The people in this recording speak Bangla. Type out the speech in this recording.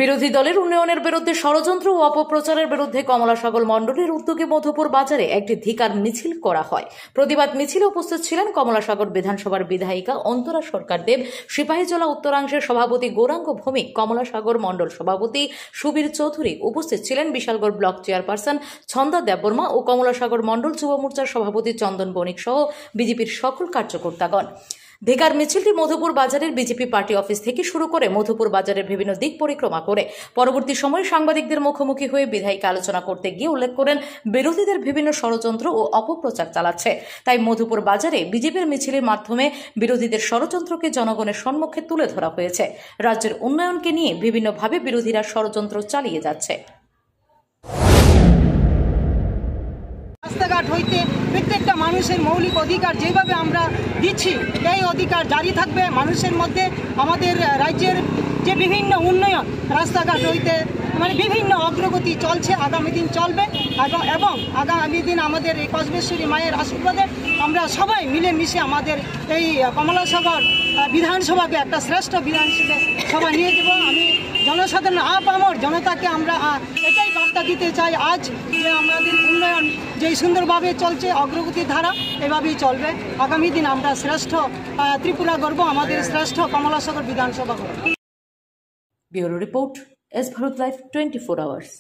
বিরোধী দলের উন্নয়নের বিরুদ্ধে ষড়যন্ত্র ও অপপ্রচারের বিরুদ্ধে কমলাসাগর মণ্ডলের উদ্যোগে মধুপুর বাজারে একটি ধিক্কার মিছিল করা হয়। প্রতিবাদ মিছিলে উপস্থিত ছিলেন কমলাসাগর বিধানসভার বিধায়িকা অন্তরা সরকার দেব, সিপাহীজলা উত্তরাংশের সভাপতি গৌরাঙ্গ ভৌমিক, কমলাসাগর মণ্ডল সভাপতি সুবীর চৌধুরী, উপস্থিত ছিলেন বিশালগড় ব্লক চেয়ারপারসন ছন্দা দেববর্মা ও কমলাসাগর মণ্ডল যুব মোর্চার সভাপতি চন্দন বণিক সহ বিজেপির সকল কার্যকর্তাগণ। ধিক্কার মিছিলটি মধুপুর বাজারের বিজেপি পার্টি অফিস থেকে শুরু করে মধুপুর বাজারের বিভিন্ন দিক পরিক্রমা করে পরবর্তী সময়ে সাংবাদিকদের মুখোমুখি হয়ে বিধায়িকা আলোচনা করতে গিয়ে উল্লেখ করেন বিরোধীদের বিভিন্ন ষড়যন্ত্র ও অপপ্রচার চালাচ্ছে। তাই মধুপুর বাজারে বিজেপির মিছিলের মাধ্যমে বিরোধীদের ষড়যন্ত্রকে জনগণের সম্মুখে তুলে ধরা হয়েছে। রাজ্যের উন্নয়নকে নিয়ে বিভিন্নভাবে বিরোধীরা ষড়যন্ত্র চালিয়ে যাচ্ছে। রাস্তাঘাট হইতে প্রত্যেকটা মানুষের মৌলিক অধিকার যেভাবে আমরা দিচ্ছি, এই অধিকার জারি থাকবে মানুষের মধ্যে। আমাদের রাজ্যের যে বিভিন্ন উন্নয়ন রাস্তাঘাট হইতে বিভিন্ন অগ্রগতি চলছে, আগামী দিন চলবে এবং আগামী দিন আমাদের এই কসবেশ্বরী মায়ের আশীর্বাদে আমরা সবাই মিলেমিশে আমাদের এই কমলাসাগর বিধানসভাকে একটা শ্রেষ্ঠ বিধানসভা নিয়ে যাব। আমি জনসাধারণ আপামর জনতাকে আমরা এটাই বার্তা দিতে চাই আজ, যে আমাদের উন্নয়ন যেই সুন্দরভাবে চলছে, অগ্রগতির ধারা এভাবেই চলবে। আগামী দিন আমরা শ্রেষ্ঠ ত্রিপুরা গর্ব, আমাদের শ্রেষ্ঠ কমলাসাগর বিধানসভা গর্ব। Bureau report, S Bharat live 24 hours.